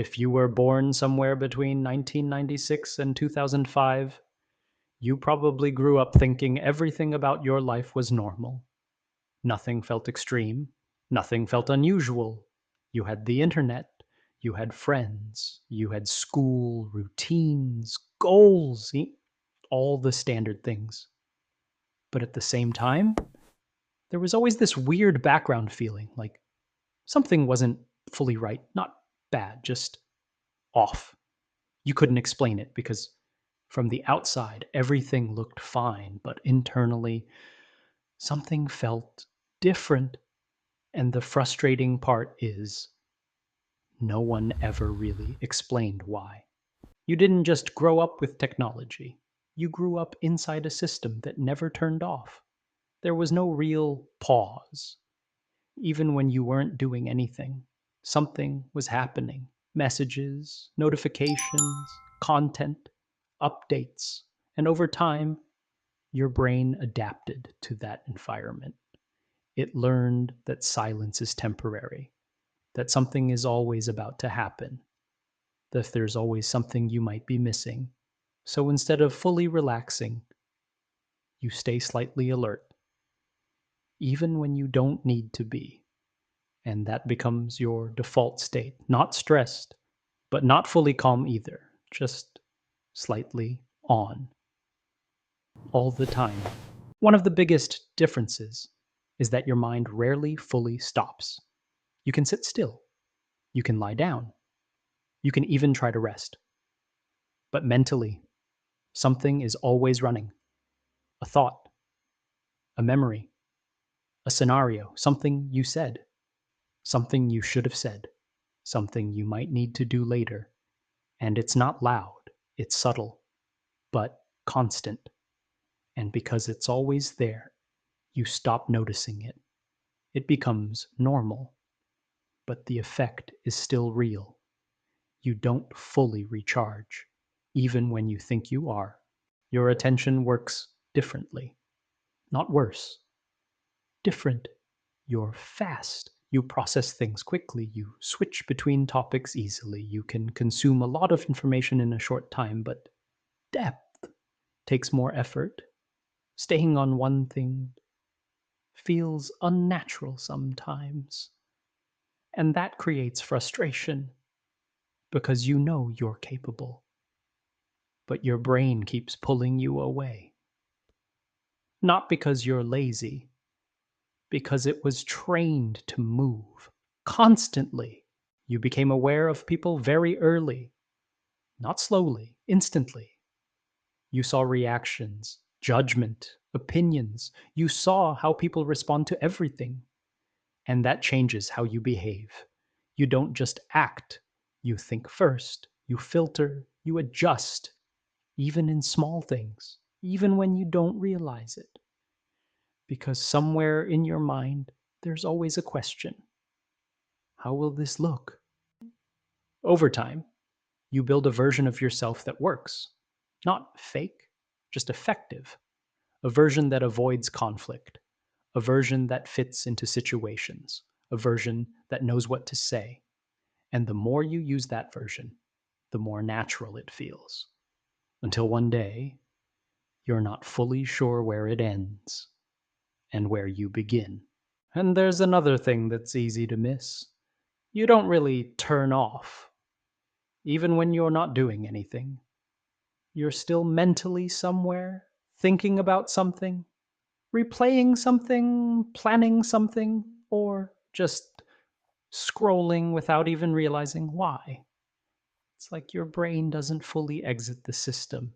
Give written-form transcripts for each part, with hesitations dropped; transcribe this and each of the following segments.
If you were born somewhere between 1996 and 2005, you probably grew up thinking everything about your life was normal. Nothing felt extreme. Nothing felt unusual. You had the internet. You had friends. You had school, routines, goals, all the standard things. But at the same time, there was always this weird background feeling like something wasn't fully right. Not bad, just off. You couldn't explain it because from the outside, everything looked fine, but internally, something felt different. And the frustrating part is no one ever really explained why. You didn't just grow up with technology. You grew up inside a system that never turned off. There was no real pause. Even when you weren't doing anything, something was happening. Messages, notifications, content, updates. And over time, your brain adapted to that environment. It learned that silence is temporary, that something is always about to happen, that there's always something you might be missing. So instead of fully relaxing, you stay slightly alert, even when you don't need to be. And that becomes your default state. Not stressed, but not fully calm either, just slightly on, all the time. One of the biggest differences is that your mind rarely fully stops. You can sit still. You can lie down. You can even try to rest. But mentally, something is always running. A thought, a memory, a scenario, something you said, something you should have said, something you might need to do later. And it's not loud, it's subtle, but constant. And because it's always there, you stop noticing it. It becomes normal, but the effect is still real. You don't fully recharge, even when you think you are. Your attention works differently, not worse. Different. You're fast. You process things quickly. You switch between topics easily. You can consume a lot of information in a short time, but depth takes more effort. Staying on one thing feels unnatural sometimes. And that creates frustration because you know you're capable, but your brain keeps pulling you away. Not because you're lazy, because it was trained to move constantly. You became aware of people very early, not slowly, instantly. You saw reactions, judgment, opinions. You saw how people respond to everything. And that changes how you behave. You don't just act, you think first, you filter, you adjust, even in small things, even when you don't realize it. Because somewhere in your mind, there's always a question. How will this look? Over time, you build a version of yourself that works. Not fake, just effective. A version that avoids conflict. A version that fits into situations. A version that knows what to say. And the more you use that version, the more natural it feels. Until one day, you're not fully sure where it ends and where you begin. And there's another thing that's easy to miss. You don't really turn off. Even when you're not doing anything, you're still mentally somewhere, thinking about something, replaying something, planning something, or just scrolling without even realizing why. It's like your brain doesn't fully exit the system.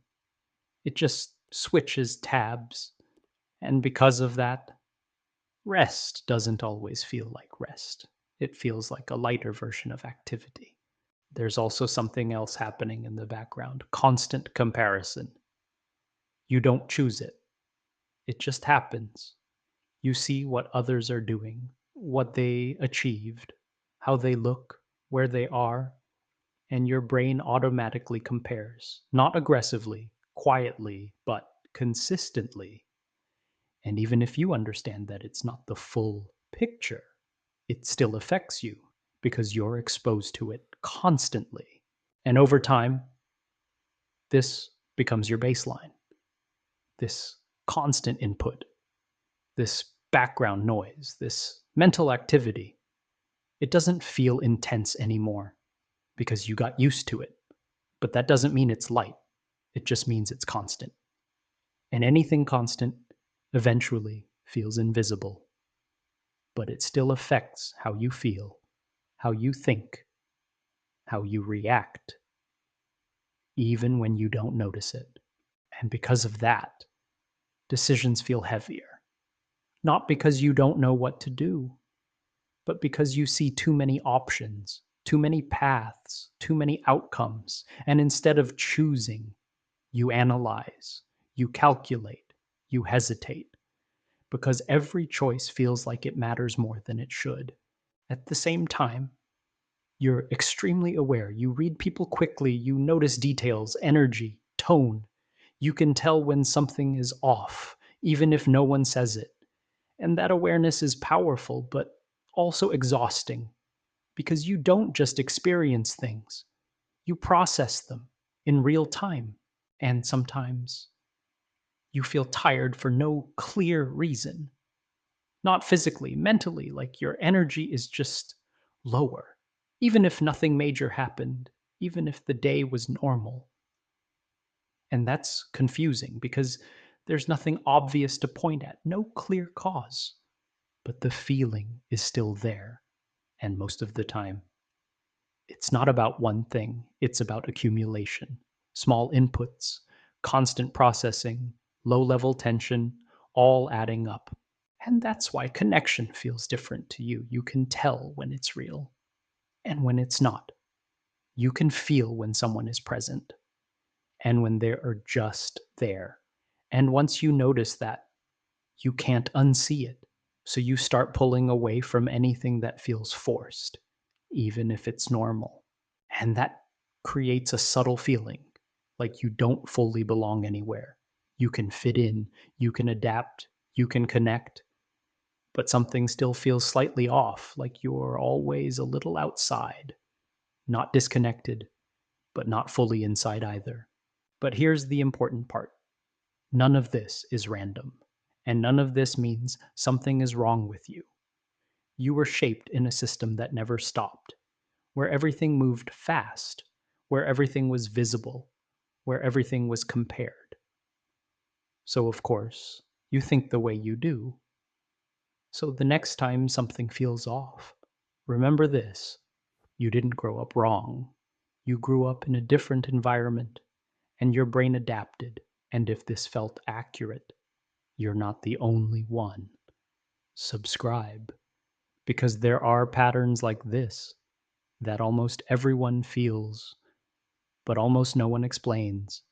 It just switches tabs. And because of that, rest doesn't always feel like rest. It feels like a lighter version of activity. There's also something else happening in the background, constant comparison. You don't choose it. It just happens. You see what others are doing, what they achieved, how they look, where they are, and your brain automatically compares, not aggressively, quietly, but consistently. And even if you understand that it's not the full picture, it still affects you because you're exposed to it constantly. And over time, this becomes your baseline. This constant input, this background noise, this mental activity. It doesn't feel intense anymore because you got used to it. But that doesn't mean it's light. It just means it's constant. And anything constant eventually feels invisible. But it still affects how you feel, how you think, how you react, even when you don't notice it. And because of that, decisions feel heavier. Not because you don't know what to do, but because you see too many options, too many paths, too many outcomes. And instead of choosing, you analyze, you calculate, you hesitate, because every choice feels like it matters more than it should. At the same time, you're extremely aware. You read people quickly, you notice details, energy, tone. You can tell when something is off, even if no one says it. And that awareness is powerful, but also exhausting, because you don't just experience things, you process them in real time. And sometimes you feel tired for no clear reason. Not physically, mentally, like your energy is just lower. Even if nothing major happened, even if the day was normal. And that's confusing because there's nothing obvious to point at, no clear cause. But the feeling is still there. And most of the time, it's not about one thing, it's about accumulation. Small inputs, constant processing, low level tension, all adding up. And that's why connection feels different to you. You can tell when it's real and when it's not. You can feel when someone is present and when they are just there. And once you notice that, you can't unsee it. So you start pulling away from anything that feels forced, even if it's normal. And that creates a subtle feeling like you don't fully belong anywhere. You can fit in, you can adapt, you can connect, but something still feels slightly off, like you're always a little outside, not disconnected, but not fully inside either. But here's the important part. None of this is random, and none of this means something is wrong with you. You were shaped in a system that never stopped, where everything moved fast, where everything was visible, where everything was compared. So, of course, you think the way you do. So the next time something feels off, remember this: you didn't grow up wrong. You grew up in a different environment, and your brain adapted. And if this felt accurate, you're not the only one. Subscribe, because there are patterns like this that almost everyone feels, but almost no one explains.